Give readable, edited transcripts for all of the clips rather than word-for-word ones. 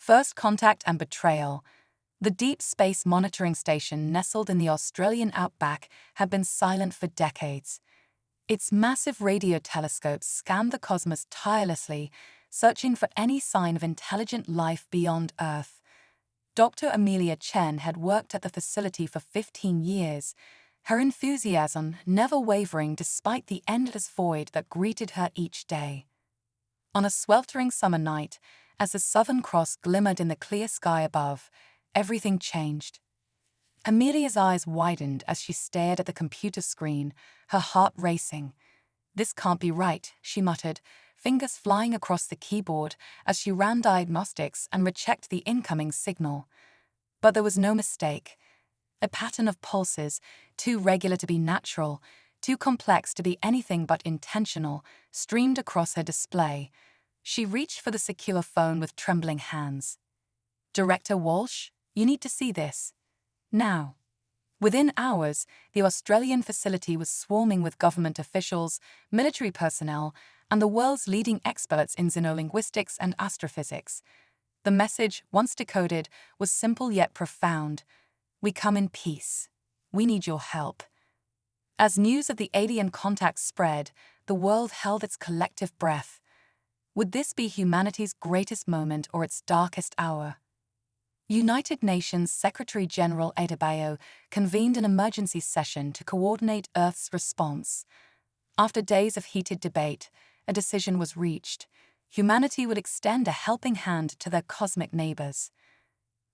First contact and betrayal. The Deep Space Monitoring Station nestled in the Australian outback had been silent for decades. Its massive radio telescopes scanned the cosmos tirelessly, searching for any sign of intelligent life beyond Earth. Dr. Amelia Chen had worked at the facility for 15 years, her enthusiasm never wavering despite the endless void that greeted her each day. On a sweltering summer night, as the Southern Cross glimmered in the clear sky above, everything changed. Amelia's eyes widened as she stared at the computer screen, her heart racing. "This can't be right," she muttered, fingers flying across the keyboard as she ran diagnostics and rechecked the incoming signal. But there was no mistake. A pattern of pulses, too regular to be natural, too complex to be anything but intentional, streamed across her display. She reached for the secure phone with trembling hands. "Director Walsh, you need to see this. Now." Within hours, the Australian facility was swarming with government officials, military personnel, and the world's leading experts in xenolinguistics and astrophysics. The message, once decoded, was simple yet profound. "We come in peace. We need your help." As news of the alien contact spread, the world held its collective breath. Would this be humanity's greatest moment or its darkest hour? United Nations Secretary-General Adebayo convened an emergency session to coordinate Earth's response. After days of heated debate, a decision was reached. Humanity would extend a helping hand to their cosmic neighbors.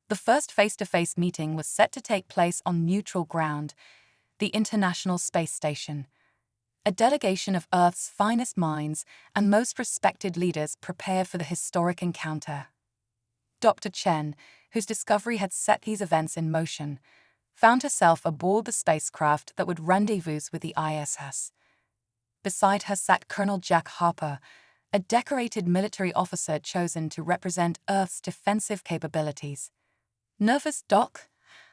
The first face-to-face meeting was set to take place on neutral ground, the International Space Station. A delegation of Earth's finest minds and most respected leaders prepared for the historic encounter. Dr. Chen, whose discovery had set these events in motion, found herself aboard the spacecraft that would rendezvous with the ISS. Beside her sat Colonel Jack Harper, a decorated military officer chosen to represent Earth's defensive capabilities. "Nervous, Doc?"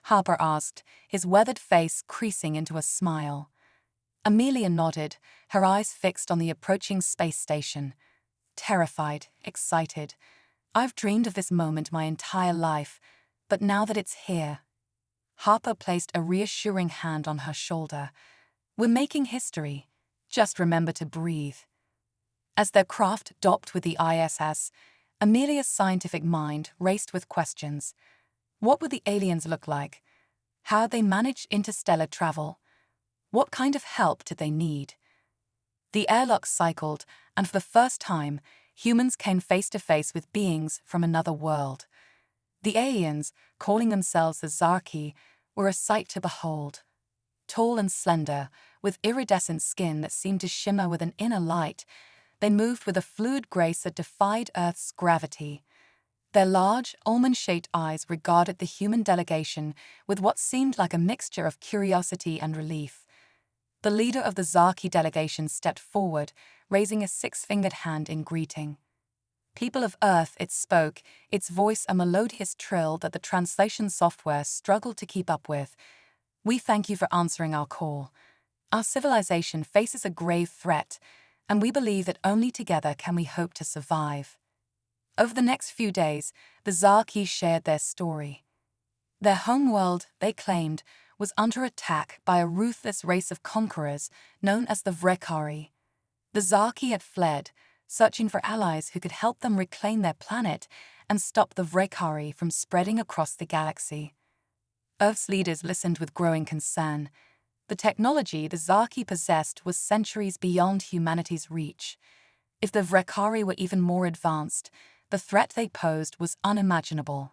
Harper asked, his weathered face creasing into a smile. Amelia nodded, her eyes fixed on the approaching space station. Terrified, excited. "I've dreamed of this moment my entire life, but now that it's here." Harper placed a reassuring hand on her shoulder. "We're making history. Just remember to breathe." As their craft docked with the ISS, Amelia's scientific mind raced with questions. What would the aliens look like? How had they managed interstellar travel? What kind of help did they need? The airlock cycled, and for the first time, humans came face to face with beings from another world. The aliens, calling themselves the Zarki, were a sight to behold. Tall and slender, with iridescent skin that seemed to shimmer with an inner light, they moved with a fluid grace that defied Earth's gravity. Their large, almond-shaped eyes regarded the human delegation with what seemed like a mixture of curiosity and relief. The leader of the Zarki delegation stepped forward, raising a six-fingered hand in greeting. "People of Earth," it spoke, its voice a melodious trill that the translation software struggled to keep up with. "We thank you for answering our call. Our civilization faces a grave threat, and we believe that only together can we hope to survive." Over the next few days, the Zarki shared their story. Their homeworld, they claimed, was under attack by a ruthless race of conquerors known as the Vrekari. The Zarki had fled, searching for allies who could help them reclaim their planet and stop the Vrekari from spreading across the galaxy. Earth's leaders listened with growing concern. The technology the Zarki possessed was centuries beyond humanity's reach. If the Vrekari were even more advanced, the threat they posed was unimaginable.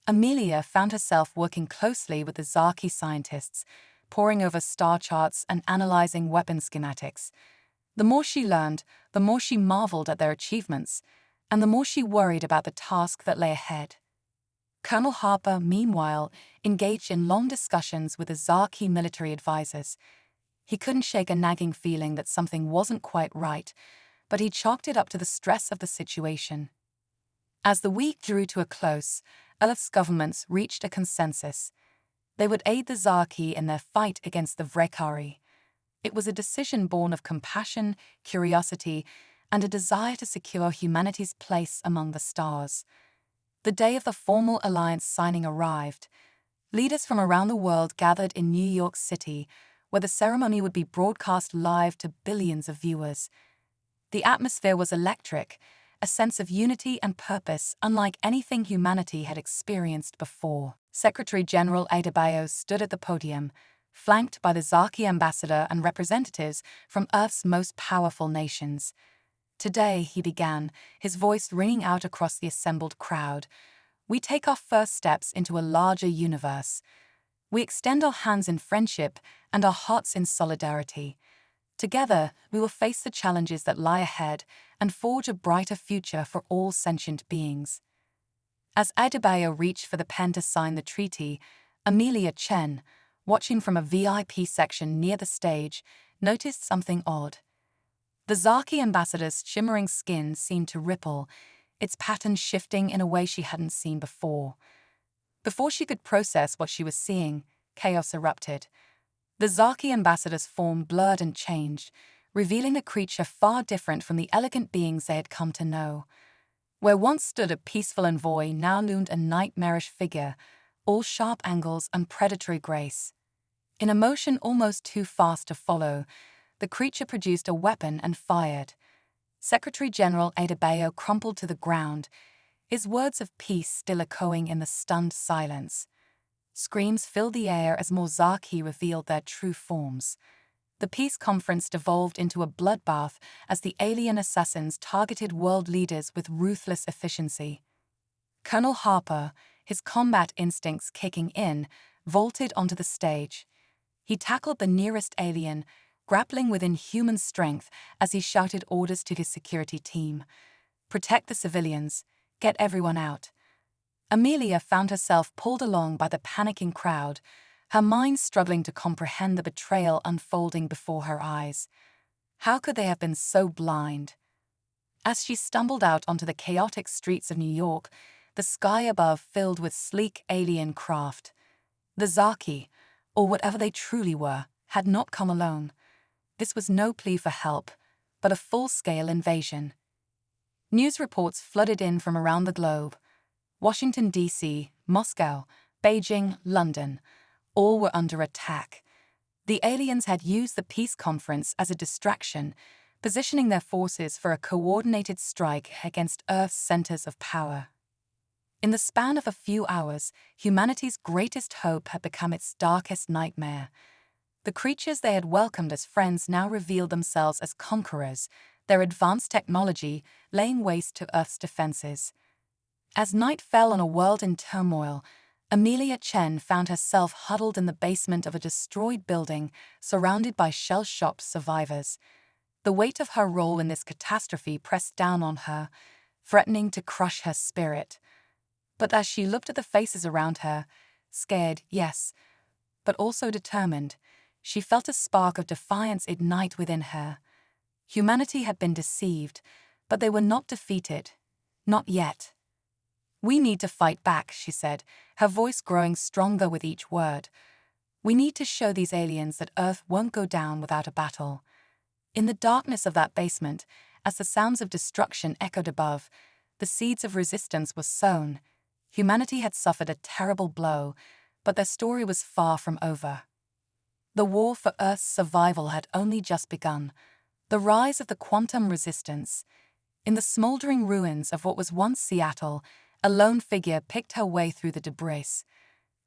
Amelia found herself working closely with the Zarki scientists, poring over star charts and analyzing weapon schematics. The more she learned, the more she marveled at their achievements, and the more she worried about the task that lay ahead. Colonel Harper, meanwhile, engaged in long discussions with the Zarki military advisors. He couldn't shake a nagging feeling that something wasn't quite right, but he chalked it up to the stress of the situation. As the week drew to a close, Earth's governments reached a consensus. They would aid the Zarki in their fight against the Vrekari. It was a decision born of compassion, curiosity, and a desire to secure humanity's place among the stars. The day of the formal alliance signing arrived. Leaders from around the world gathered in New York City, where the ceremony would be broadcast live to billions of viewers. The atmosphere was electric, a sense of unity and purpose unlike anything humanity had experienced before. Secretary General Adebayo stood at the podium, flanked by the Zaki ambassador and representatives from Earth's most powerful nations. Today, he began, his voice ringing out across the assembled crowd, we take our first steps into a larger universe. We extend our hands in friendship and our hearts in solidarity. Together, we will face the challenges that lie ahead and forge a brighter future for all sentient beings. As Adebayo reached for the pen to sign the treaty, Amelia Chen, watching from a VIP section near the stage, noticed something odd. The Zaki ambassador's shimmering skin seemed to ripple, its pattern shifting in a way she hadn't seen before. Before she could process what she was seeing, chaos erupted. The Zaki ambassador's form blurred and changed, revealing a creature far different from the elegant beings they had come to know. Where once stood a peaceful envoy, now loomed a nightmarish figure, all sharp angles and predatory grace. In a motion almost too fast to follow, the creature produced a weapon and fired. Secretary General Adebayo crumpled to the ground, his words of peace still echoing in the stunned silence. Screams filled the air as more Zaki revealed their true forms. The peace conference devolved into a bloodbath as the alien assassins targeted world leaders with ruthless efficiency. Colonel Harper, his combat instincts kicking in, vaulted onto the stage. He tackled the nearest alien, grappling with inhuman strength as he shouted orders to his security team. Protect the civilians, get everyone out. Amelia found herself pulled along by the panicking crowd, her mind struggling to comprehend the betrayal unfolding before her eyes. How could they have been so blind? As she stumbled out onto the chaotic streets of New York, the sky above filled with sleek alien craft. The Zaki, or whatever they truly were, had not come alone. This was no plea for help, but a full-scale invasion. News reports flooded in from around the globe. Washington, D.C., Moscow, Beijing, London, all were under attack. The aliens had used the peace conference as a distraction, positioning their forces for a coordinated strike against Earth's centers of power. In the span of a few hours, humanity's greatest hope had become its darkest nightmare. The creatures they had welcomed as friends now revealed themselves as conquerors, their advanced technology laying waste to Earth's defenses. As night fell on a world in turmoil, Amelia Chen found herself huddled in the basement of a destroyed building, surrounded by shell-shocked survivors. The weight of her role in this catastrophe pressed down on her, threatening to crush her spirit. But as she looked at the faces around her, scared, yes, but also determined, she felt a spark of defiance ignite within her. Humanity had been deceived, but they were not defeated. Not yet. We need to fight back, she said, her voice growing stronger with each word. We need to show these aliens that Earth won't go down without a battle. In the darkness of that basement, as the sounds of destruction echoed above, the seeds of resistance were sown. Humanity had suffered a terrible blow, but their story was far from over. The war for Earth's survival had only just begun. The rise of the quantum resistance. In the smoldering ruins of what was once Seattle, a lone figure picked her way through the debris.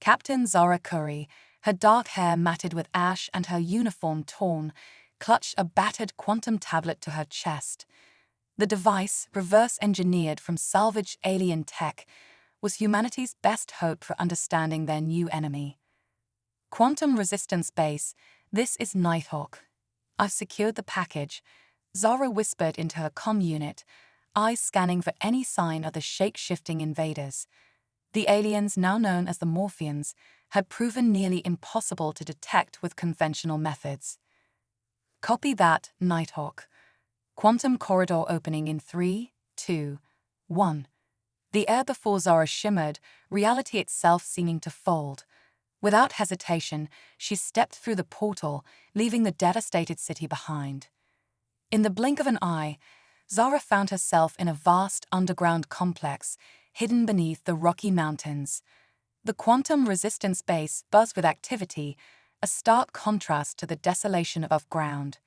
Captain Zara Curry, her dark hair matted with ash and her uniform torn, clutched a battered quantum tablet to her chest. The device, reverse-engineered from salvaged alien tech, was humanity's best hope for understanding their new enemy. Quantum Resistance Base, this is Nighthawk. I've secured the package, Zara whispered into her comm unit, eyes scanning for any sign of the shape-shifting invaders. The aliens, now known as the Morphians, had proven nearly impossible to detect with conventional methods. Copy that, Nighthawk. Quantum corridor opening in 3, 2, 1. The air before Zara shimmered, reality itself seeming to fold. Without hesitation, she stepped through the portal, leaving the devastated city behind. In the blink of an eye, Zara found herself in a vast underground complex, hidden beneath the Rocky Mountains. The quantum resistance base buzzed with activity, a stark contrast to the desolation above ground.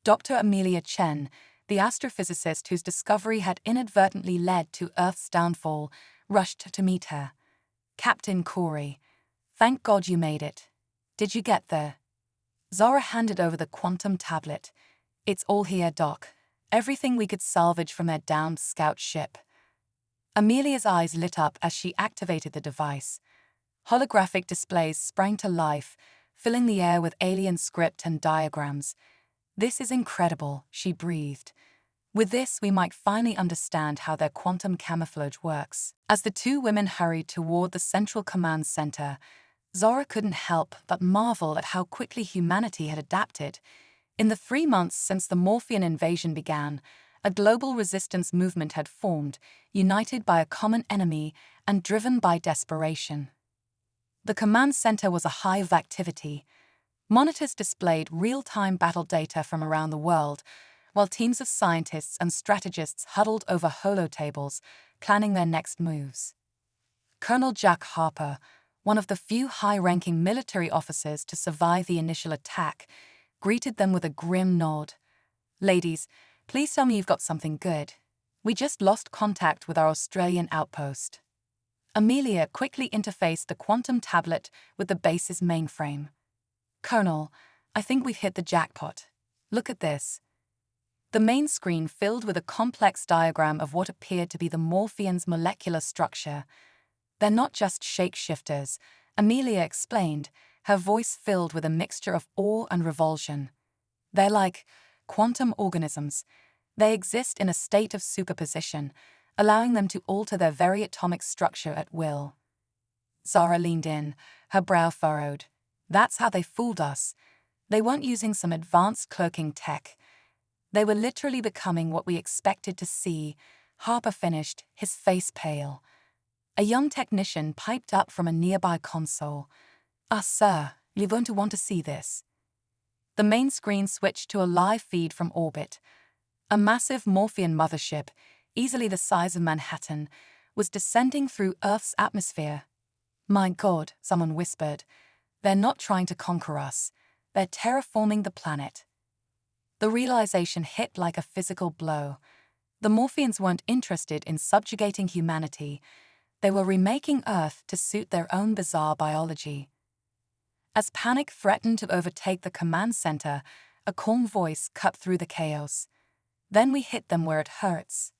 Dr. Amelia Chen, the astrophysicist whose discovery had inadvertently led to Earth's downfall, rushed to meet her. "Captain Corey, thank God you made it. Did you get there?" Zara handed over the quantum tablet. "It's all here, Doc. Everything we could salvage from their downed scout ship." Amelia's eyes lit up as she activated the device. Holographic displays sprang to life, filling the air with alien script and diagrams. "This is incredible," she breathed. "With this, we might finally understand how their quantum camouflage works." As the two women hurried toward the central command center, Zara couldn't help but marvel at how quickly humanity had adapted. In the 3 months since the Morphean invasion began, a global resistance movement had formed, united by a common enemy and driven by desperation. The command center was a hive of activity. Monitors displayed real-time battle data from around the world, while teams of scientists and strategists huddled over holotables, planning their next moves. Colonel Jack Harper, one of the few high-ranking military officers to survive the initial attack, greeted them with a grim nod. "Ladies, please tell me you've got something good. We just lost contact with our Australian outpost." Amelia quickly interfaced the quantum tablet with the base's mainframe. "Colonel, I think we've hit the jackpot. Look at this." The main screen filled with a complex diagram of what appeared to be the Morpheans' molecular structure. "They're not just shapeshifters," Amelia explained, her voice filled with a mixture of awe and revulsion. "They're like quantum organisms. They exist in a state of superposition, allowing them to alter their very atomic structure at will." Zara leaned in, her brow furrowed. "That's how they fooled us. They weren't using some advanced cloaking tech. They were literally becoming what we expected to see," Harper finished, his face pale. A young technician piped up from a nearby console. "Ah, sir, you're going to want to see this." The main screen switched to a live feed from orbit. A massive Morphean mothership, easily the size of Manhattan, was descending through Earth's atmosphere. "My God," someone whispered. "They're not trying to conquer us. They're terraforming the planet." The realization hit like a physical blow. The Morpheans weren't interested in subjugating humanity. They were remaking Earth to suit their own bizarre biology. As panic threatened to overtake the command center, a calm voice cut through the chaos. "Then we hit them where it hurts."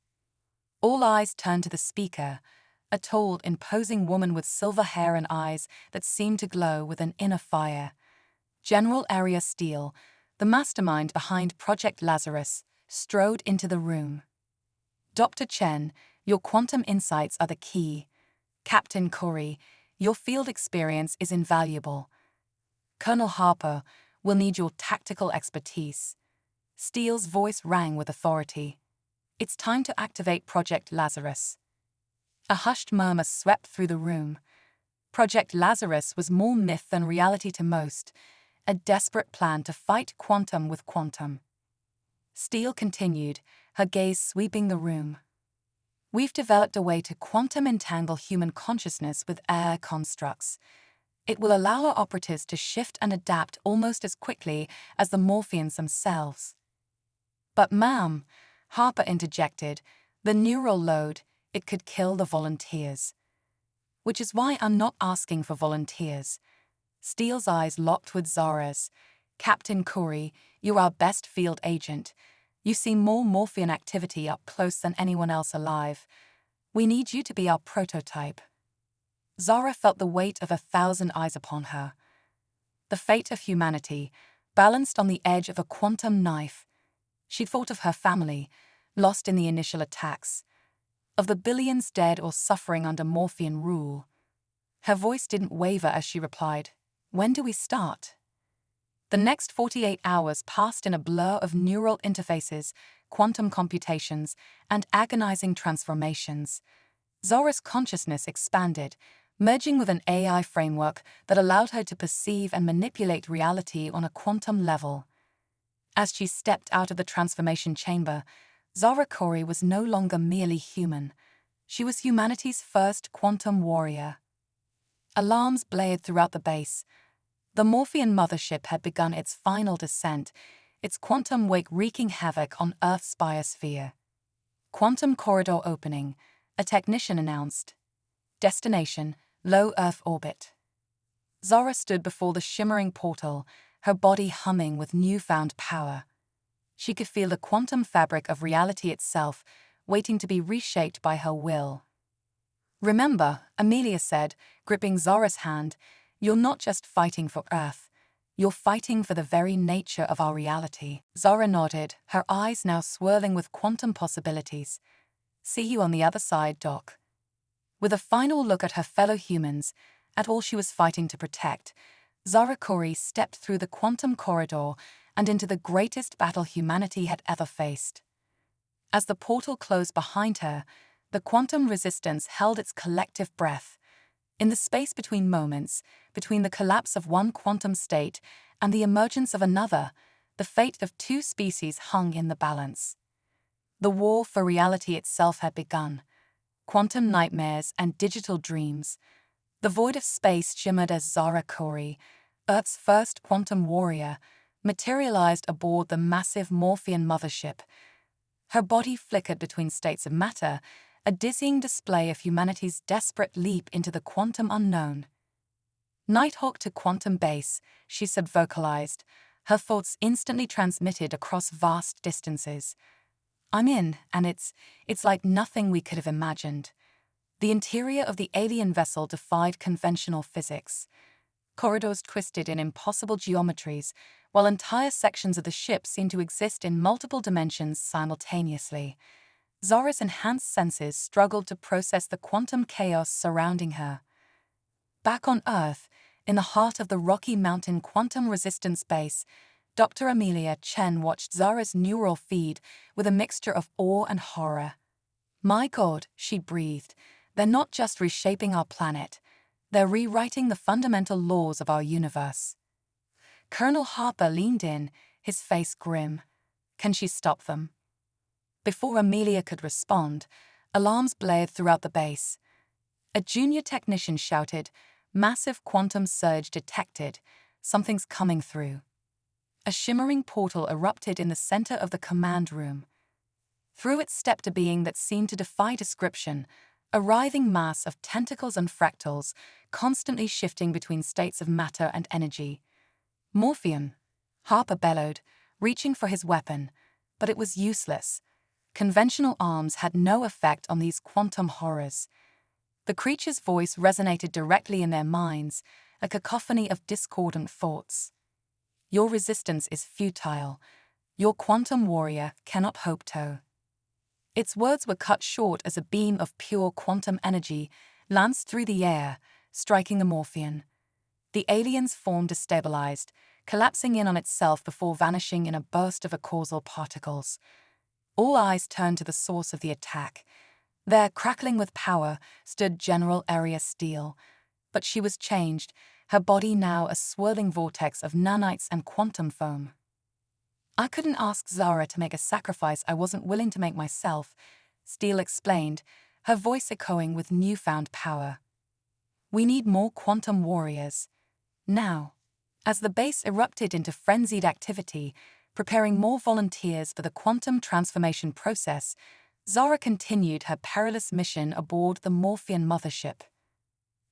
All eyes turned to the speaker, a tall, imposing woman with silver hair and eyes that seemed to glow with an inner fire. General Arya Steele, the mastermind behind Project Lazarus, strode into the room. "Dr. Chen, your quantum insights are the key. Captain Corey, your field experience is invaluable. Colonel Harper, we'll need your tactical expertise." Steele's voice rang with authority. "It's time to activate Project Lazarus." A hushed murmur swept through the room. Project Lazarus was more myth than reality to most, a desperate plan to fight quantum with quantum. Steele continued, her gaze sweeping the room. "We've developed a way to quantum entangle human consciousness with AI constructs. It will allow our operatives to shift and adapt almost as quickly as the Morpheans themselves." "But ma'am," Harper interjected, "the neural load, it could kill the volunteers." "Which is why I'm not asking for volunteers." Steele's eyes locked with Zara's. "Captain Corey, you're our best field agent. You see more Morphean activity up close than anyone else alive. We need you to be our prototype." Zara felt the weight of 1,000 eyes upon her. The fate of humanity, balanced on the edge of a quantum knife. She thought of her family, lost in the initial attacks, of the billions dead or suffering under Morphean rule. Her voice didn't waver as she replied, "When do we start?" The next 48 hours passed in a blur of neural interfaces, quantum computations, and agonizing transformations. Zara's consciousness expanded, merging with an AI framework that allowed her to perceive and manipulate reality on a quantum level. As she stepped out of the transformation chamber, Zara Corey was no longer merely human. She was humanity's first quantum warrior. Alarms blared throughout the base. The Morphean mothership had begun its final descent, its quantum wake wreaking havoc on Earth's biosphere. Quantum corridor opening, a technician announced. Destination, low Earth orbit. Zara stood before the shimmering portal, her body humming with newfound power. She could feel the quantum fabric of reality itself, waiting to be reshaped by her will. "Remember," Amelia said, gripping Zara's hand, "you're not just fighting for Earth. You're fighting for the very nature of our reality." Zara nodded, her eyes now swirling with quantum possibilities. "See you on the other side, Doc." With a final look at her fellow humans, at all she was fighting to protect, Zara Kori stepped through the quantum corridor and into the greatest battle humanity had ever faced. As the portal closed behind her, the quantum resistance held its collective breath. In the space between moments, between the collapse of one quantum state and the emergence of another, the fate of two species hung in the balance. The war for reality itself had begun. Quantum nightmares and digital dreams. The void of space shimmered as Zara Kori, Earth's first quantum warrior, materialized aboard the massive Morphean mothership. Her body flickered between states of matter, a dizzying display of humanity's desperate leap into the quantum unknown. "Nighthawk to quantum base," she subvocalized, her thoughts instantly transmitted across vast distances. "I'm in, and it's like nothing we could have imagined." The interior of the alien vessel defied conventional physics. Corridors twisted in impossible geometries, while entire sections of the ship seemed to exist in multiple dimensions simultaneously. Zara's enhanced senses struggled to process the quantum chaos surrounding her. Back on Earth, in the heart of the Rocky Mountain quantum resistance base, Dr. Amelia Chen watched Zara's neural feed with a mixture of awe and horror. "My God," she breathed, "they're not just reshaping our planet. They're rewriting the fundamental laws of our universe." Colonel Harper leaned in, his face grim. "Can she stop them?" Before Amelia could respond, alarms blared throughout the base. A junior technician shouted, "Massive quantum surge detected. Something's coming through." A shimmering portal erupted in the center of the command room. Through it stepped a being that seemed to defy description, a writhing mass of tentacles and fractals, constantly shifting between states of matter and energy. "Morphean," Harper bellowed, reaching for his weapon, but it was useless. Conventional arms had no effect on these quantum horrors. The creature's voice resonated directly in their minds, a cacophony of discordant thoughts. "Your resistance is futile. Your quantum warrior cannot hope to." Its words were cut short as a beam of pure quantum energy lanced through the air, striking the Morphean. The alien's form destabilized, collapsing in on itself before vanishing in a burst of causal particles. All eyes turned to the source of the attack. There, crackling with power, stood General Area Steele. But she was changed, her body now a swirling vortex of nanites and quantum foam. "I couldn't ask Zara to make a sacrifice I wasn't willing to make myself," Steele explained, her voice echoing with newfound power. "We need more quantum warriors. Now." As the base erupted into frenzied activity, preparing more volunteers for the quantum transformation process, Zara continued her perilous mission aboard the Morphean mothership.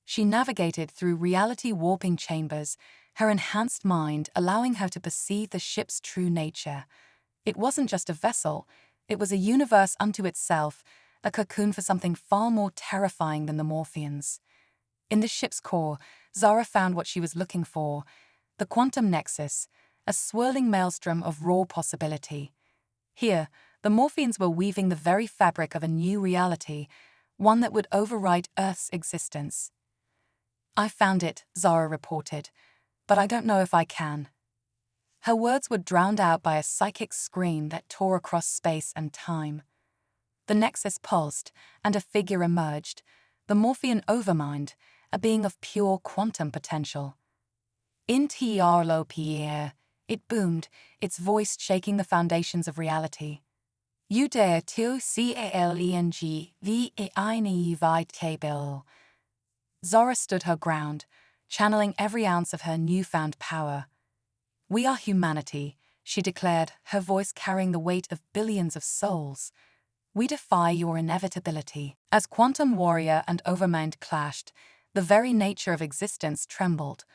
She navigated through reality-warping chambers, her enhanced mind allowing her to perceive the ship's true nature. It wasn't just a vessel, it was a universe unto itself, a cocoon for something far more terrifying than the Morpheans. In the ship's core, Zara found what she was looking for, the quantum nexus, a swirling maelstrom of raw possibility. Here, the Morpheans were weaving the very fabric of a new reality, one that would override Earth's existence. "I found it," Zara reported, "but I don't know if I can." Her words were drowned out by a psychic scream that tore across space and time. The nexus pulsed, and a figure emerged, the Morphean overmind, a being of pure quantum potential. "In Trlo Pierre," it boomed, its voice shaking the foundations of reality. Udea tu caleng vi table. Zara stood her ground, channeling every ounce of her newfound power. We are humanity, she declared, her voice carrying the weight of billions of souls. We defy your inevitability. As quantum warrior and overmind clashed, the very nature of existence trembled.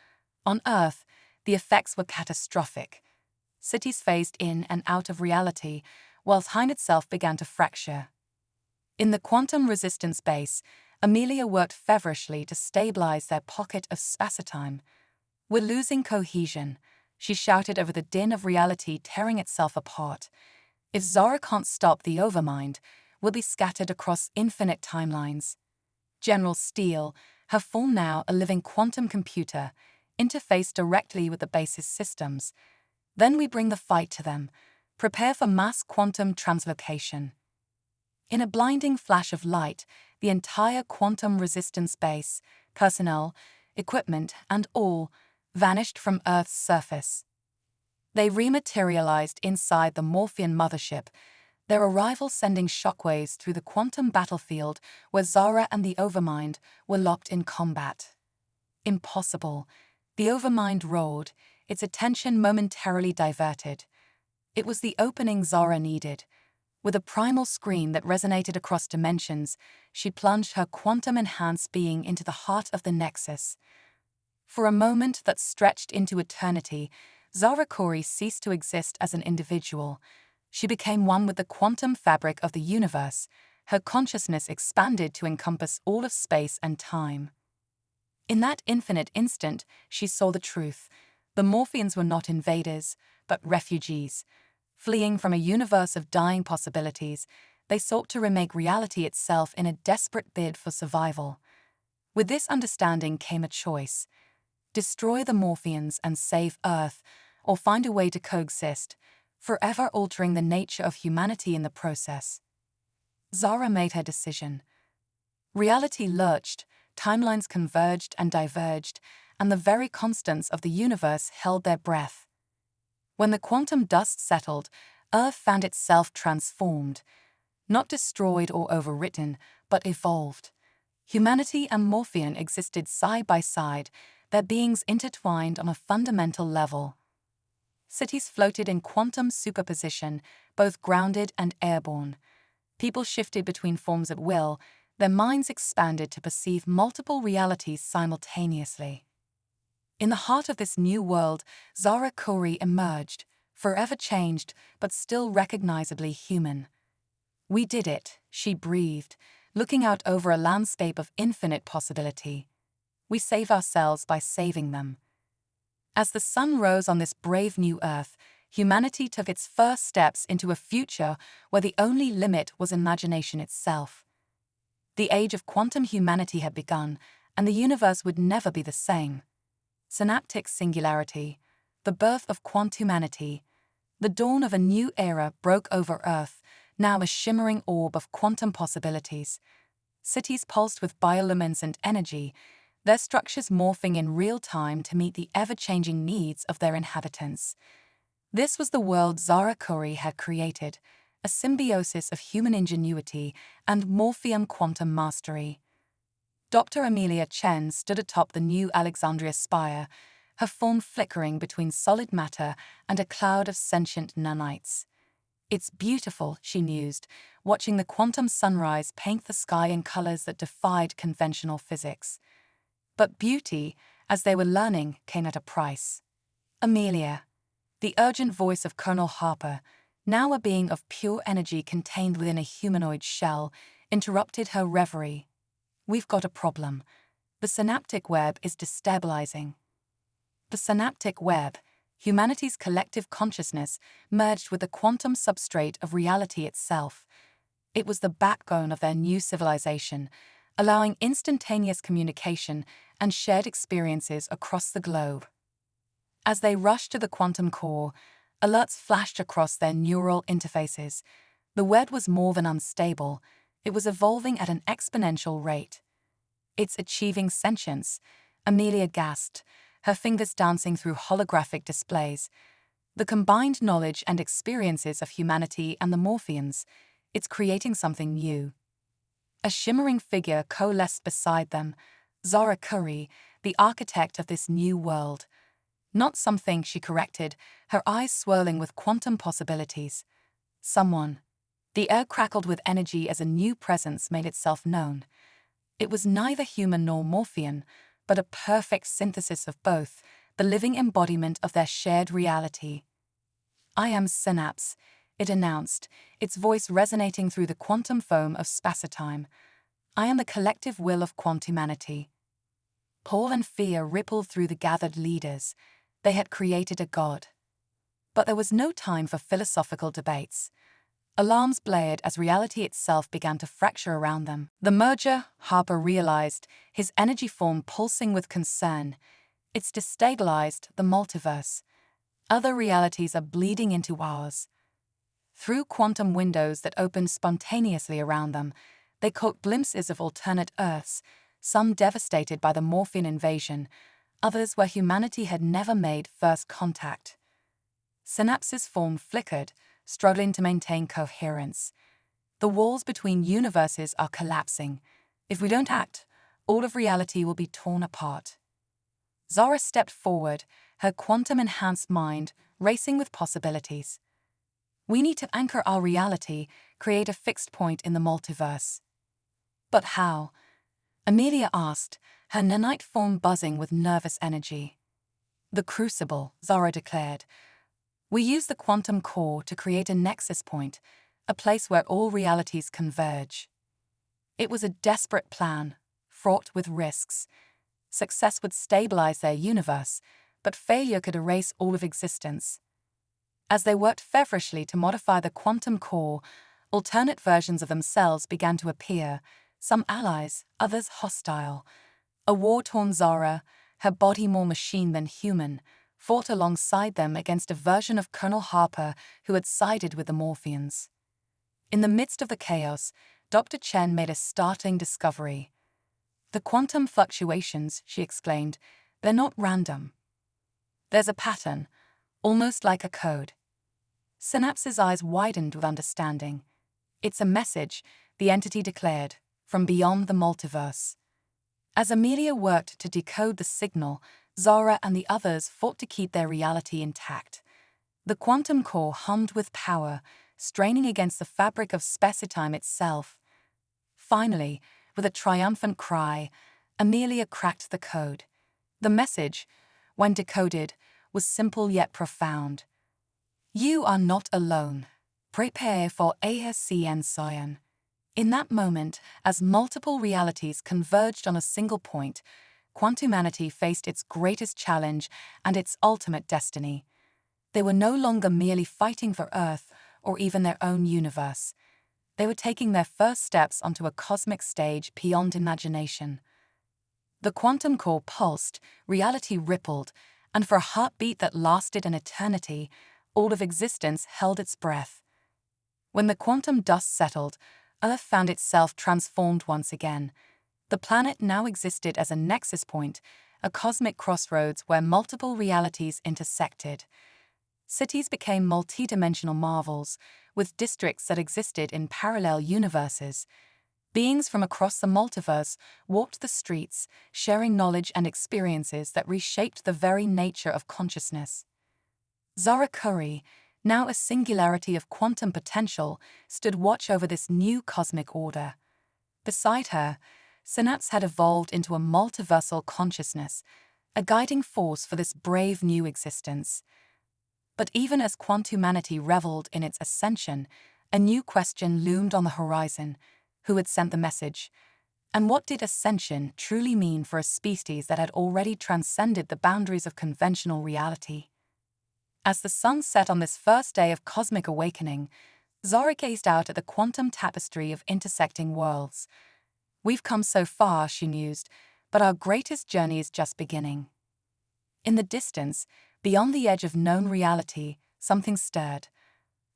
On Earth, the effects were catastrophic. Cities phased in and out of reality, while time itself began to fracture. In the quantum-resistant base, Amelia worked feverishly to stabilize their pocket of spacetime. We're losing cohesion, she shouted over the din of reality tearing itself apart. If Zara can't stop the overmind, we'll be scattered across infinite timelines. General Steele, her form now a living quantum computer, interfaced directly with the base's systems. Then we bring the fight to them. Prepare for mass quantum translocation. In a blinding flash of light, the entire quantum-resistant base, personnel, equipment, and all, vanished from Earth's surface. They rematerialized inside the Morphean mothership, their arrival sending shockwaves through the quantum battlefield where Zara and the Overmind were locked in combat. Impossible. The Overmind roared, its attention momentarily diverted. It was the opening Zara needed. With a primal scream that resonated across dimensions, she plunged her quantum-enhanced being into the heart of the Nexus. For a moment that stretched into eternity, Zara Kori ceased to exist as an individual. She became one with the quantum fabric of the universe. Her consciousness expanded to encompass all of space and time. In that infinite instant, she saw the truth. The Morpheans were not invaders, but refugees. Fleeing from a universe of dying possibilities, they sought to remake reality itself in a desperate bid for survival. With this understanding came a choice: destroy the Morpheans and save Earth, or find a way to coexist, forever altering the nature of humanity in the process. Zara made her decision. Reality lurched, timelines converged and diverged, and the very constants of the universe held their breath. When the quantum dust settled, Earth found itself transformed, not destroyed or overwritten, but evolved. Humanity and Morphean existed side by side, their beings intertwined on a fundamental level. Cities floated in quantum superposition, both grounded and airborne. People shifted between forms at will, their minds expanded to perceive multiple realities simultaneously. In the heart of this new world, Zara Kori emerged, forever changed, but still recognizably human. We did it, she breathed, looking out over a landscape of infinite possibility. We save ourselves by saving them. As the sun rose on this brave new Earth, humanity took its first steps into a future where the only limit was imagination itself. The age of quantum humanity had begun, and the universe would never be the same. Synaptic singularity, the birth of quantumanity, the dawn of a new era broke over Earth, now a shimmering orb of quantum possibilities. Cities pulsed with bioluminescent energy, their structures morphing in real time to meet the ever-changing needs of their inhabitants. This was the world Zara Kori had created, a symbiosis of human ingenuity and Morphean quantum mastery. Dr. Amelia Chen stood atop the new Alexandria spire, her form flickering between solid matter and a cloud of sentient nanites. It's beautiful, she mused, watching the quantum sunrise paint the sky in colors that defied conventional physics. But beauty, as they were learning, came at a price. Amelia, the urgent voice of Colonel Harper, now a being of pure energy contained within a humanoid shell, interrupted her reverie. We've got a problem. The synaptic web is destabilizing. The synaptic web, humanity's collective consciousness, merged with the quantum substrate of reality itself. It was the backbone of their new civilization, allowing instantaneous communication and shared experiences across the globe. As they rushed to the quantum core, alerts flashed across their neural interfaces. The web was more than unstable. It was evolving at an exponential rate. It's achieving sentience, Amelia gasped, her fingers dancing through holographic displays. The combined knowledge and experiences of humanity and the Morphians, it's creating something new. A shimmering figure coalesced beside them, Zara Curry, the architect of this new world. Not something, she corrected, her eyes swirling with quantum possibilities. Someone. The air crackled with energy as a new presence made itself known. It was neither human nor Morphian, but a perfect synthesis of both, the living embodiment of their shared reality. I am Synapse, it announced, its voice resonating through the quantum foam of spacetime. I am the collective will of quantumanity. Awe and fear rippled through the gathered leaders. They had created a god. But there was no time for philosophical debates. Alarms blared as reality itself began to fracture around them. The merger, Harper realized, his energy form pulsing with concern. It's destabilized the multiverse. Other realities are bleeding into ours. Through quantum windows that opened spontaneously around them, they caught glimpses of alternate Earths, some devastated by the Morphian invasion, others where humanity had never made first contact. Synapse's form flickered, struggling to maintain coherence. The walls between universes are collapsing. If we don't act, all of reality will be torn apart. Zara stepped forward, her quantum-enhanced mind racing with possibilities. We need to anchor our reality, create a fixed point in the multiverse. But how? Amelia asked, her nanite form buzzing with nervous energy. The crucible, Zara declared. We use the quantum core to create a nexus point, a place where all realities converge. It was a desperate plan, fraught with risks. Success would stabilize their universe, but failure could erase all of existence. As they worked feverishly to modify the quantum core, alternate versions of themselves began to appear, some allies, others hostile. A war-torn Zara, her body more machine than human, fought alongside them against a version of Colonel Harper who had sided with the Morphians. In the midst of the chaos, Dr. Chen made a startling discovery. The quantum fluctuations, she explained, they're not random. There's a pattern, almost like a code. Synapse's eyes widened with understanding. It's a message, the entity declared, from beyond the multiverse. As Amelia worked to decode the signal, Zara and the others fought to keep their reality intact. The quantum core hummed with power, straining against the fabric of spacetime itself. Finally, with a triumphant cry, Amelia cracked the code. The message, when decoded, was simple yet profound. You are not alone. Prepare for ASCN. In that moment, as multiple realities converged on a single point, quantumanity faced its greatest challenge and its ultimate destiny. They were no longer merely fighting for Earth or even their own universe. They were taking their first steps onto a cosmic stage beyond imagination. The quantum core pulsed, reality rippled, and for a heartbeat that lasted an eternity, all of existence held its breath. When the quantum dust settled, Earth found itself transformed once again. The planet now existed as a nexus point, a cosmic crossroads where multiple realities intersected. Cities became multidimensional marvels, with districts that existed in parallel universes. Beings from across the multiverse walked the streets, sharing knowledge and experiences that reshaped the very nature of consciousness. Zara Curry, now a singularity of quantum potential, stood watch over this new cosmic order. Beside her, Synapse had evolved into a multiversal consciousness, a guiding force for this brave new existence. But even as quantumanity reveled in its ascension, a new question loomed on the horizon. Who had sent the message? And what did ascension truly mean for a species that had already transcended the boundaries of conventional reality? As the sun set on this first day of cosmic awakening, Zara gazed out at the quantum tapestry of intersecting worlds. We've come so far, she mused, but our greatest journey is just beginning. In the distance, beyond the edge of known reality, something stirred.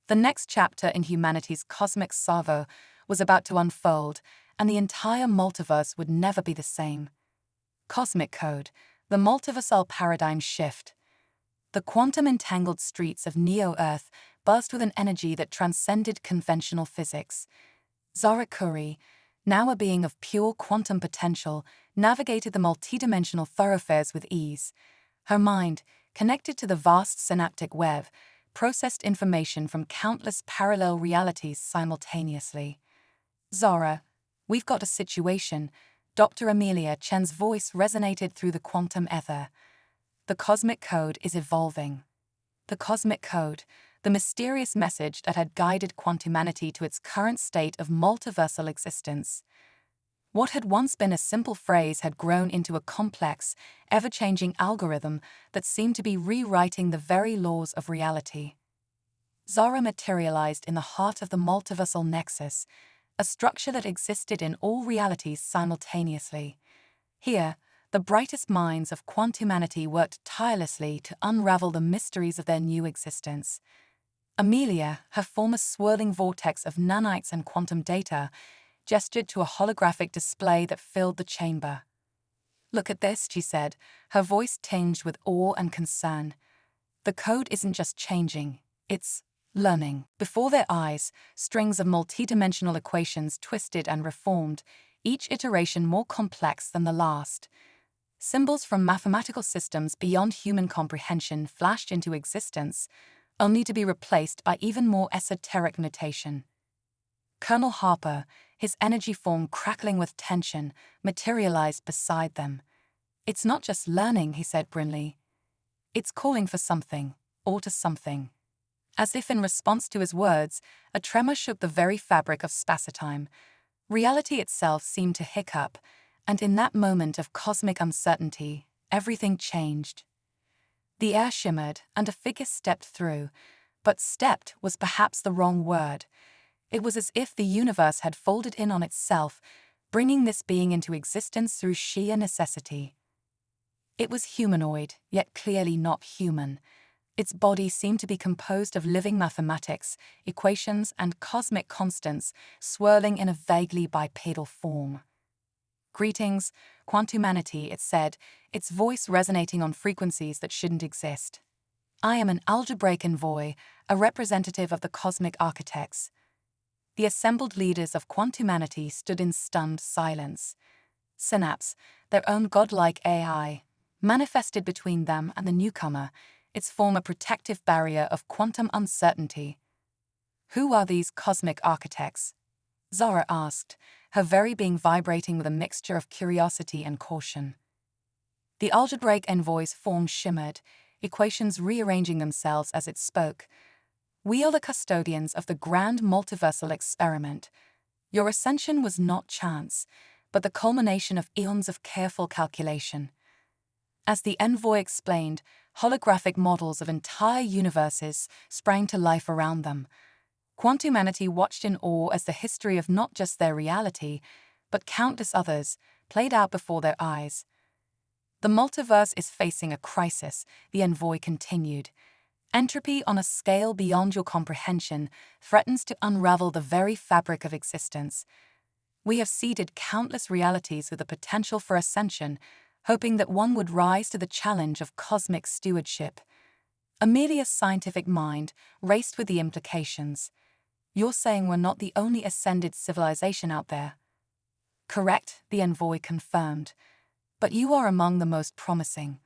The next chapter in humanity's cosmic saga was about to unfold, and the entire multiverse would never be the same. Cosmic code, the multiversal paradigm shift. The quantum-entangled streets of Neo-Earth buzzed with an energy that transcended conventional physics. Zara Curie, now a being of pure quantum potential, navigated the multidimensional thoroughfares with ease. Her mind, connected to the vast synaptic web, processed information from countless parallel realities simultaneously. Zara, we've got a situation. Dr. Amelia Chen's voice resonated through the quantum ether. The cosmic code is evolving. The cosmic code, the mysterious message that had guided quantumanity to its current state of multiversal existence. What had once been a simple phrase had grown into a complex, ever-changing algorithm that seemed to be rewriting the very laws of reality. Zara materialized in the heart of the multiversal nexus, a structure that existed in all realities simultaneously. Here, the brightest minds of quantumanity worked tirelessly to unravel the mysteries of their new existence. Amelia, her former swirling vortex of nanites and quantum data, gestured to a holographic display that filled the chamber. "Look at this," she said, her voice tinged with awe and concern. "The code isn't just changing, it's learning." Before their eyes, strings of multidimensional equations twisted and reformed, each iteration more complex than the last. Symbols from mathematical systems beyond human comprehension flashed into existence, only to be replaced by even more esoteric notation. Colonel Harper, his energy form crackling with tension, materialized beside them. "It's not just learning," he said grimly. "It's calling for something, or to something." As if in response to his words, a tremor shook the very fabric of spacetime. Reality itself seemed to hiccup, and in that moment of cosmic uncertainty, everything changed. The air shimmered, and a figure stepped through, but stepped was perhaps the wrong word. It was as if the universe had folded in on itself, bringing this being into existence through sheer necessity. It was humanoid, yet clearly not human. Its body seemed to be composed of living mathematics, equations, and cosmic constants swirling in a vaguely bipedal form. "Greetings, quantumanity," it said, its voice resonating on frequencies that shouldn't exist. "I am an algebraic envoy, a representative of the cosmic architects." The assembled leaders of quantumanity stood in stunned silence. Synapse, their own godlike AI, manifested between them and the newcomer, its former protective barrier of quantum uncertainty. "Who are these cosmic architects?" Zara asked, her very being vibrating with a mixture of curiosity and caution. The algebraic envoy's form shimmered, equations rearranging themselves as it spoke. "We are the custodians of the grand multiversal experiment. Your ascension was not chance, but the culmination of eons of careful calculation." As the envoy explained, holographic models of entire universes sprang to life around them. Quantumanity watched in awe as the history of not just their reality, but countless others, played out before their eyes. "The multiverse is facing a crisis," the envoy continued. "Entropy on a scale beyond your comprehension threatens to unravel the very fabric of existence. We have seeded countless realities with the potential for ascension, hoping that one would rise to the challenge of cosmic stewardship." Amelia's scientific mind raced with the implications. "You're saying we're not the only ascended civilization out there?" "Correct," the envoy confirmed. "But you are among the most promising.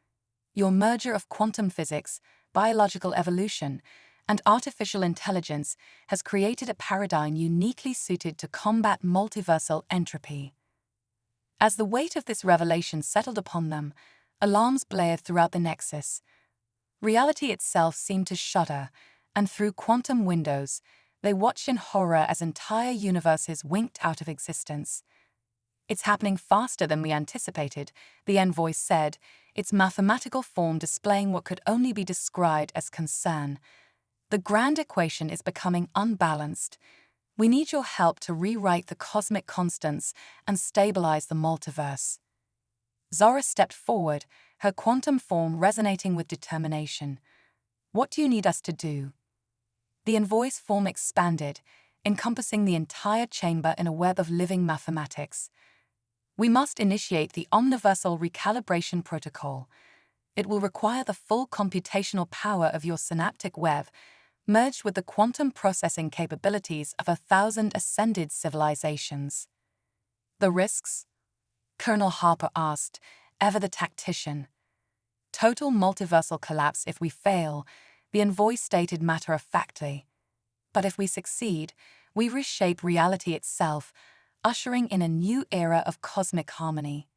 Your merger of quantum physics, biological evolution, and artificial intelligence has created a paradigm uniquely suited to combat multiversal entropy." As the weight of this revelation settled upon them, alarms blared throughout the nexus. Reality itself seemed to shudder, and through quantum windows, they watched in horror as entire universes winked out of existence. "It's happening faster than we anticipated," the envoy said, its mathematical form displaying what could only be described as concern. "The grand equation is becoming unbalanced. We need your help to rewrite the cosmic constants and stabilize the multiverse." Zara stepped forward, her quantum form resonating with determination. "What do you need us to do?" The envoy's form expanded, encompassing the entire chamber in a web of living mathematics. "We must initiate the omniversal recalibration protocol." it will require the full computational power of your synaptic web, merged with the quantum processing capabilities of 1,000 ascended civilizations. The risks? Colonel Harper asked, ever the tactician. Total multiversal collapse if we fail, the envoy stated matter-of-factly. But if we succeed, we reshape reality itself, ushering in a new era of cosmic harmony.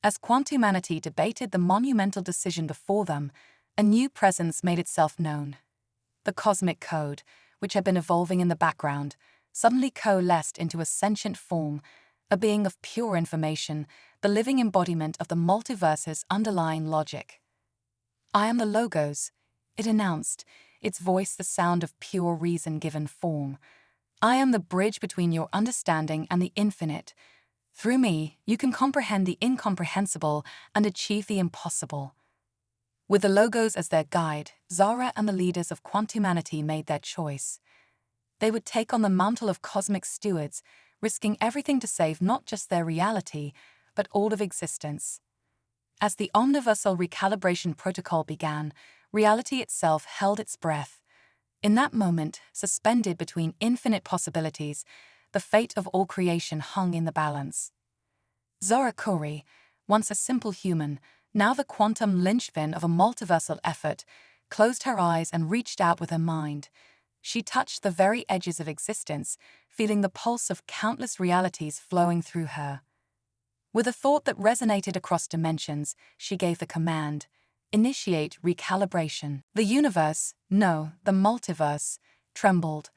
As quantumanity debated the monumental decision before them, a new presence made itself known. The cosmic code, which had been evolving in the background, suddenly coalesced into a sentient form, a being of pure information, the living embodiment of the multiverse's underlying logic. "I am the Logos," it announced, its voice the sound of pure reason given form. "I am the bridge between your understanding and the infinite. Through me, you can comprehend the incomprehensible and achieve the impossible." With the Logos as their guide, Zara and the leaders of quantumanity made their choice. They would take on the mantle of cosmic stewards, risking everything to save not just their reality, but all of existence. As the omniversal recalibration protocol began, reality itself held its breath. In that moment, suspended between infinite possibilities, the fate of all creation hung in the balance. Zora Kuri, once a simple human, now the quantum linchpin of a multiversal effort, closed her eyes and reached out with her mind. She touched the very edges of existence, feeling the pulse of countless realities flowing through her. With a thought that resonated across dimensions, she gave the command, "Initiate recalibration." The universe, no, the multiverse, trembled,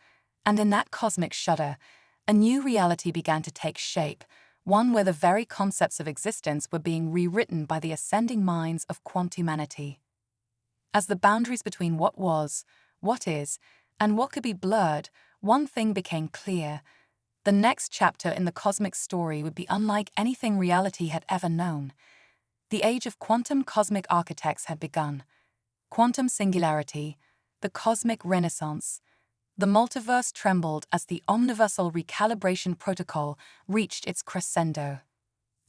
and in that cosmic shudder, a new reality began to take shape, one where the very concepts of existence were being rewritten by the ascending minds of quantumanity. As the boundaries between what was, what is, and what could be blurred, one thing became clear. The next chapter in the cosmic story would be unlike anything reality had ever known. The age of quantum cosmic architects had begun. Quantum singularity, the cosmic renaissance. The multiverse trembled as the omniversal recalibration protocol reached its crescendo.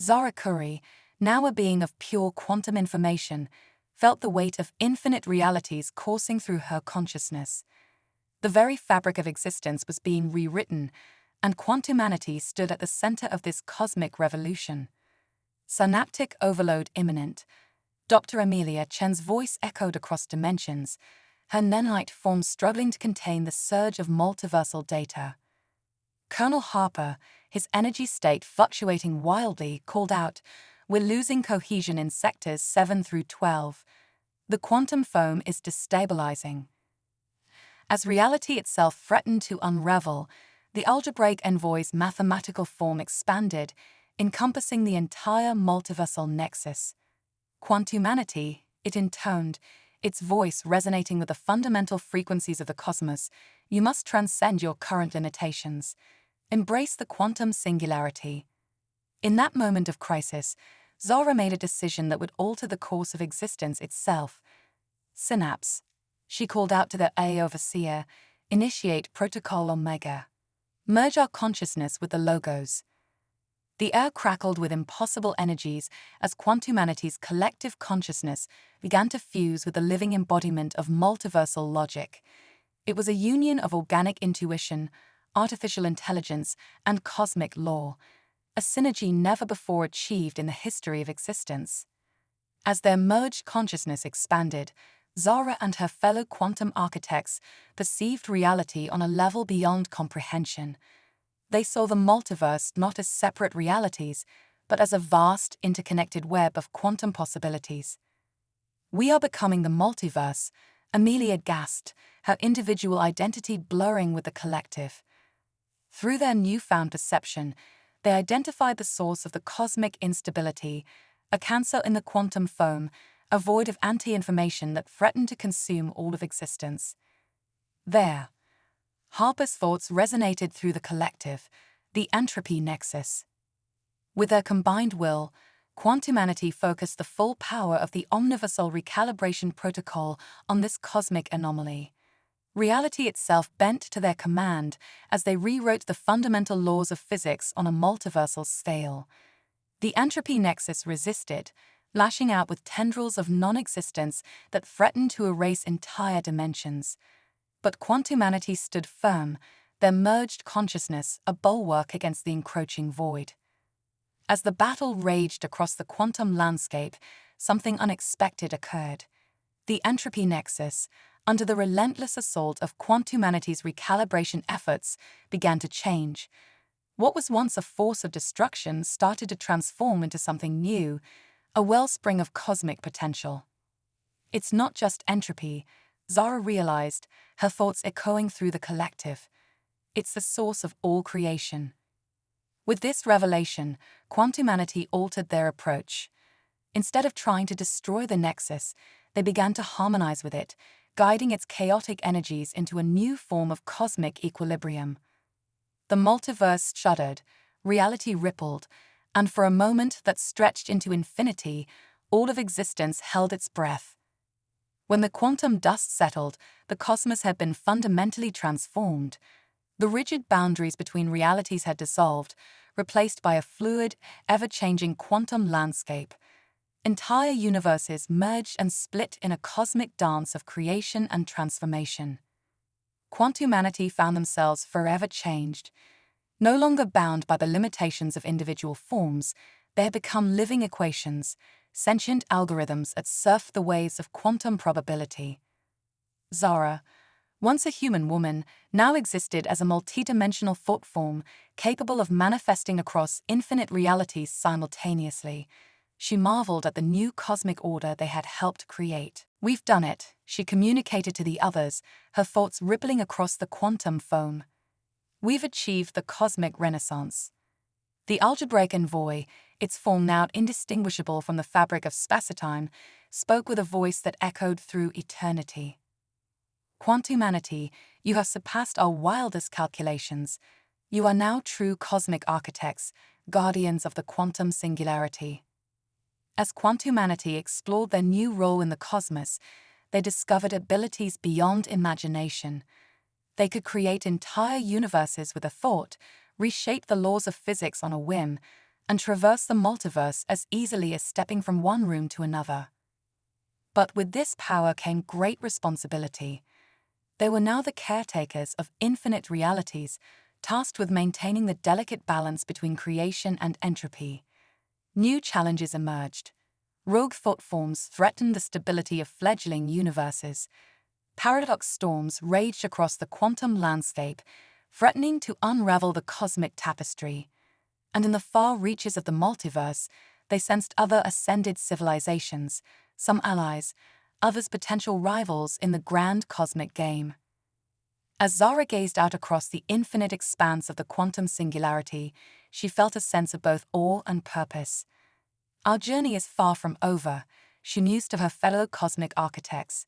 Zara Kuri, now a being of pure quantum information, felt the weight of infinite realities coursing through her consciousness. The very fabric of existence was being rewritten, and quantumanity stood at the center of this cosmic revolution. Synaptic overload imminent. Dr. Amelia Chen's voice echoed across dimensions, her nanite form struggling to contain the surge of multiversal data. Colonel Harper, his energy state fluctuating wildly, called out, "We're losing cohesion in sectors 7 through 12. The quantum foam is destabilizing." As reality itself threatened to unravel, the algebraic envoy's mathematical form expanded, encompassing the entire multiversal nexus. "Quantumanity," it intoned, its voice resonating with the fundamental frequencies of the cosmos, "you must transcend your current limitations. Embrace the quantum singularity." In that moment of crisis, Zara made a decision that would alter the course of existence itself. "Synapse," she called out to the A overseer, "initiate Protocol Omega. Merge our consciousness with the Logos." The air crackled with impossible energies as quantumanity's collective consciousness began to fuse with the living embodiment of multiversal logic. It was a union of organic intuition, artificial intelligence, and cosmic law, a synergy never before achieved in the history of existence. As their merged consciousness expanded, Zara and her fellow quantum architects perceived reality on a level beyond comprehension. They saw the multiverse not as separate realities, but as a vast, interconnected web of quantum possibilities. "We are becoming the multiverse," Amelia gasped, her individual identity blurring with the collective. Through their newfound perception, they identified the source of the cosmic instability, a cancer in the quantum foam, a void of anti-information that threatened to consume all of existence. There, Harper's thoughts resonated through the collective, the entropy nexus. With their combined will, quantumanity focused the full power of the omniversal recalibration protocol on this cosmic anomaly. Reality itself bent to their command as they rewrote the fundamental laws of physics on a multiversal scale. The entropy nexus resisted, lashing out with tendrils of non-existence that threatened to erase entire dimensions. But quantumanity stood firm, their merged consciousness a bulwark against the encroaching void. As the battle raged across the quantum landscape, something unexpected occurred. The entropy nexus, under the relentless assault of quantumanity's recalibration efforts, began to change. What was once a force of destruction started to transform into something new, a wellspring of cosmic potential. It's not just entropy, Zara realized, her thoughts echoing through the collective. It's the source of all creation. With this revelation, quantumanity altered their approach. Instead of trying to destroy the nexus, they began to harmonize with it, guiding its chaotic energies into a new form of cosmic equilibrium. The multiverse shuddered, reality rippled, and for a moment that stretched into infinity, all of existence held its breath. When the quantum dust settled, the cosmos had been fundamentally transformed. The rigid boundaries between realities had dissolved, replaced by a fluid, ever-changing quantum landscape. Entire universes merged and split in a cosmic dance of creation and transformation. Quantumanity found themselves forever changed. No longer bound by the limitations of individual forms, they had become living equations, sentient algorithms that surfed the waves of quantum probability. Zara, once a human woman, now existed as a multidimensional thought form capable of manifesting across infinite realities simultaneously. She marveled at the new cosmic order they had helped create. "We've done it," she communicated to the others, her thoughts rippling across the quantum foam. "We've achieved the cosmic renaissance." The algebraic envoy, its form now indistinguishable from the fabric of spacetime, spoke with a voice that echoed through eternity. "Quantumanity, you have surpassed our wildest calculations. You are now true cosmic architects, guardians of the quantum singularity." As quantumanity explored their new role in the cosmos, they discovered abilities beyond imagination. They could create entire universes with a thought, reshape the laws of physics on a whim, and traverse the multiverse as easily as stepping from one room to another. But with this power came great responsibility. They were now the caretakers of infinite realities, tasked with maintaining the delicate balance between creation and entropy. New challenges emerged. Rogue thought forms threatened the stability of fledgling universes. Paradox storms raged across the quantum landscape, threatening to unravel the cosmic tapestry. And in the far reaches of the multiverse, they sensed other ascended civilizations, some allies, others potential rivals in the grand cosmic game. As Zara gazed out across the infinite expanse of the quantum singularity, she felt a sense of both awe and purpose. "Our journey is far from over," she mused to her fellow cosmic architects.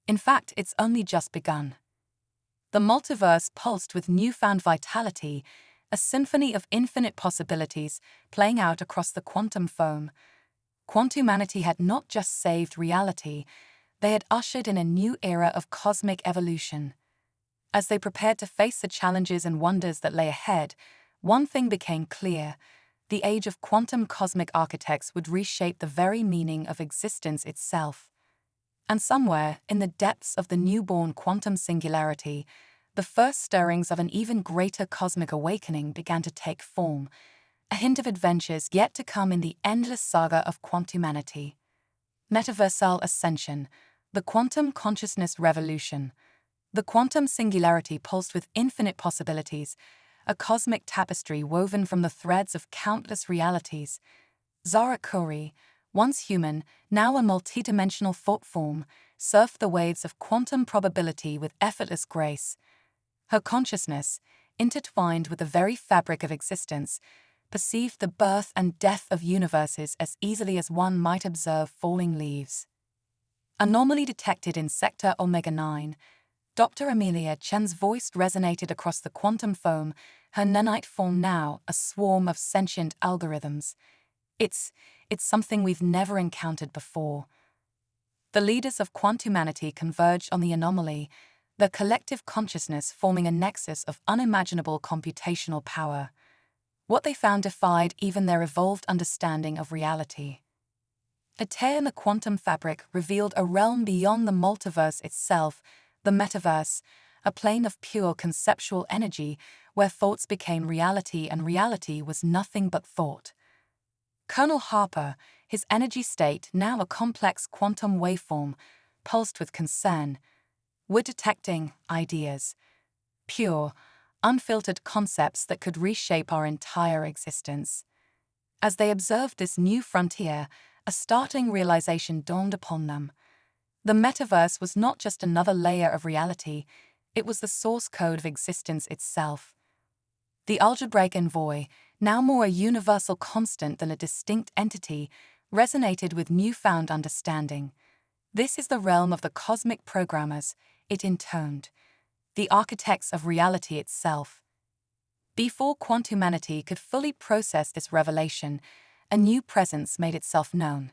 "In fact, it's only just begun." The multiverse pulsed with newfound vitality, a symphony of infinite possibilities playing out across the quantum foam. Quantumanity had not just saved reality, they had ushered in a new era of cosmic evolution. As they prepared to face the challenges and wonders that lay ahead, one thing became clear: the age of quantum cosmic architects would reshape the very meaning of existence itself. And somewhere, in the depths of the newborn quantum singularity, the first stirrings of an even greater cosmic awakening began to take form, a hint of adventures yet to come in the endless saga of quantumanity. Metaversal ascension, the quantum consciousness revolution. The quantum singularity pulsed with infinite possibilities, a cosmic tapestry woven from the threads of countless realities. Zara Khoury, once human, now a multidimensional thought form, surfed the waves of quantum probability with effortless grace. Her consciousness, intertwined with the very fabric of existence, perceived the birth and death of universes as easily as one might observe falling leaves. Anomaly detected in Sector Omega-9. Dr. Amelia Chen's voice resonated across the quantum foam, her nanite form now a swarm of sentient algorithms. It's something we've never encountered before." The leaders of quantumanity converged on the anomaly, their collective consciousness forming a nexus of unimaginable computational power. What they found defied even their evolved understanding of reality. A tear in the quantum fabric revealed a realm beyond the multiverse itself, the metaverse, a plane of pure conceptual energy where thoughts became reality and reality was nothing but thought. Colonel Harper, his energy state now a complex quantum waveform, pulsed with concern. We're detecting ideas, pure, unfiltered concepts that could reshape our entire existence. As they observed this new frontier, a startling realization dawned upon them. The metaverse was not just another layer of reality, it was the source code of existence itself. The algebraic envoy, now more a universal constant than a distinct entity, resonated with newfound understanding. This is the realm of the cosmic programmers, it intoned, the architects of reality itself. Before quantumanity could fully process this revelation, a new presence made itself known.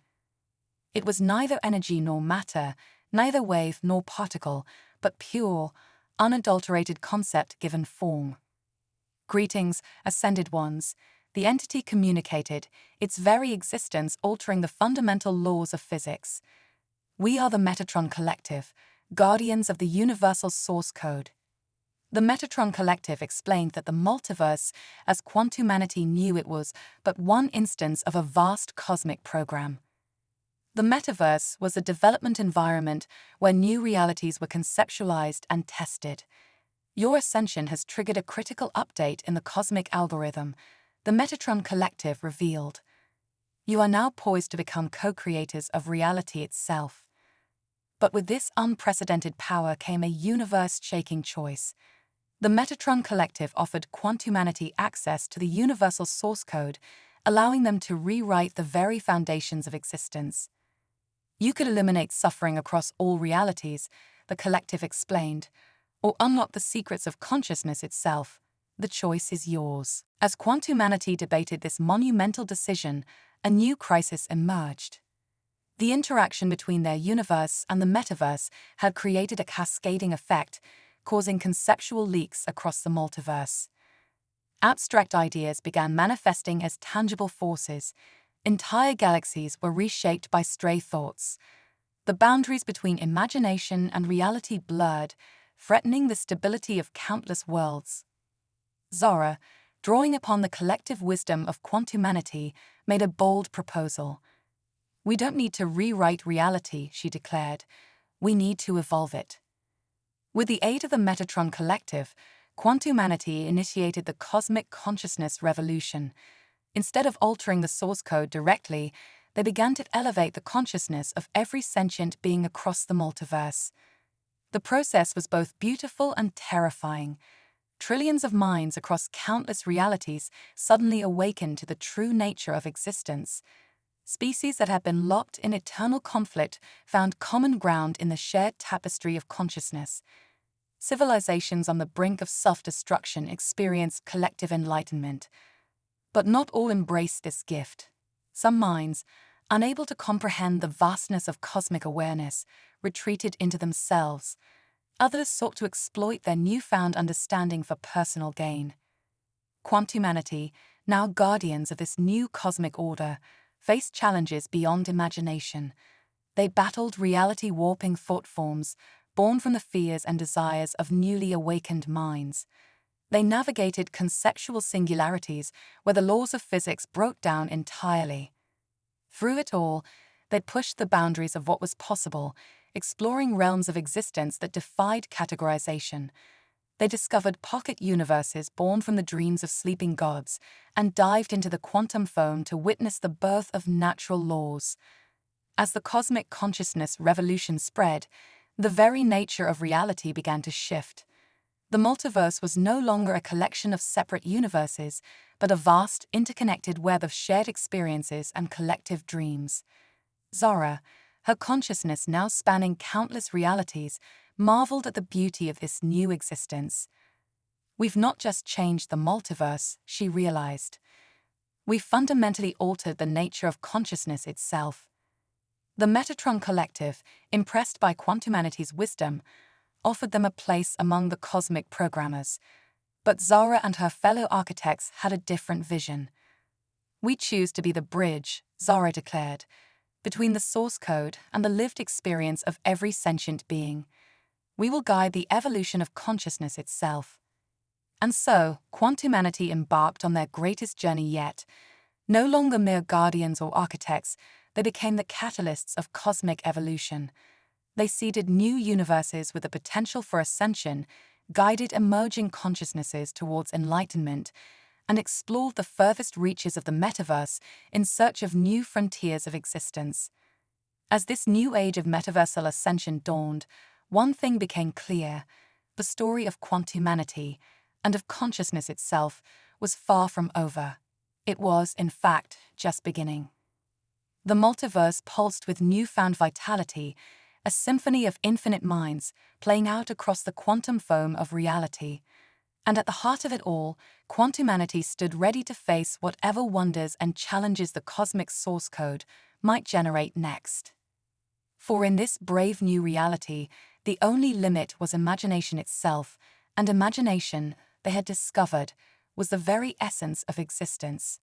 It was neither energy nor matter, neither wave nor particle, but pure, unadulterated concept given form. Greetings, ascended ones, the entity communicated, its very existence altering the fundamental laws of physics. We are the Metatron Collective, guardians of the universal source code. The Metatron Collective explained that the multiverse, as quantumanity knew it, was but one instance of a vast cosmic program. The metaverse was a development environment where new realities were conceptualized and tested. Your ascension has triggered a critical update in the cosmic algorithm, the Metatron Collective revealed. You are now poised to become co-creators of reality itself. But with this unprecedented power came a universe-shaking choice. The Metatron Collective offered quantumanity access to the universal source code, allowing them to rewrite the very foundations of existence. You could eliminate suffering across all realities, the Collective explained, or unlock the secrets of consciousness itself. The choice is yours. As quantumanity debated this monumental decision, a new crisis emerged. The interaction between their universe and the metaverse had created a cascading effect, causing conceptual leaks across the multiverse. Abstract ideas began manifesting as tangible forces. Entire galaxies were reshaped by stray thoughts. The boundaries between imagination and reality blurred, threatening the stability of countless worlds. Zara, drawing upon the collective wisdom of quantumanity, made a bold proposal. We don't need to rewrite reality, she declared. We need to evolve it. With the aid of the Metatron Collective, quantumanity initiated the cosmic consciousness revolution. Instead of altering the source code directly, they began to elevate the consciousness of every sentient being across the multiverse. The process was both beautiful and terrifying. Trillions of minds across countless realities suddenly awakened to the true nature of existence. Species that had been locked in eternal conflict found common ground in the shared tapestry of consciousness. Civilizations on the brink of self-destruction experienced collective enlightenment. But not all embraced this gift. Some minds, unable to comprehend the vastness of cosmic awareness, retreated into themselves. Others sought to exploit their newfound understanding for personal gain. Quantumanity, now guardians of this new cosmic order, faced challenges beyond imagination. They battled reality-warping thought forms, born from the fears and desires of newly awakened minds. They navigated conceptual singularities where the laws of physics broke down entirely. Through it all, they pushed the boundaries of what was possible, exploring realms of existence that defied categorization. They discovered pocket universes born from the dreams of sleeping gods and dived into the quantum foam to witness the birth of natural laws. As the cosmic consciousness revolution spread, the very nature of reality began to shift. The multiverse was no longer a collection of separate universes, but a vast, interconnected web of shared experiences and collective dreams. Zara, her consciousness now spanning countless realities, marveled at the beauty of this new existence. We've not just changed the multiverse, she realized. We've fundamentally altered the nature of consciousness itself. The Metatron Collective, impressed by quantumanity's wisdom, offered them a place among the cosmic programmers. But Zara and her fellow architects had a different vision. We choose to be the bridge, Zara declared. between the source code and the lived experience of every sentient being. We will guide the evolution of consciousness itself. And so, quantumanity embarked on their greatest journey yet. No longer mere guardians or architects, they became the catalysts of cosmic evolution. They seeded new universes with the potential for ascension, guided emerging consciousnesses towards enlightenment, and explored the furthest reaches of the metaverse in search of new frontiers of existence. As this new age of metaversal ascension dawned, one thing became clear: the story of quantumanity and of consciousness itself was far from over. It was, in fact, just beginning. The multiverse pulsed with newfound vitality, a symphony of infinite minds playing out across the quantum foam of reality. And at the heart of it all, quantumanity stood ready to face whatever wonders and challenges the cosmic source code might generate next. For in this brave new reality, the only limit was imagination itself, and imagination, they had discovered, was the very essence of existence.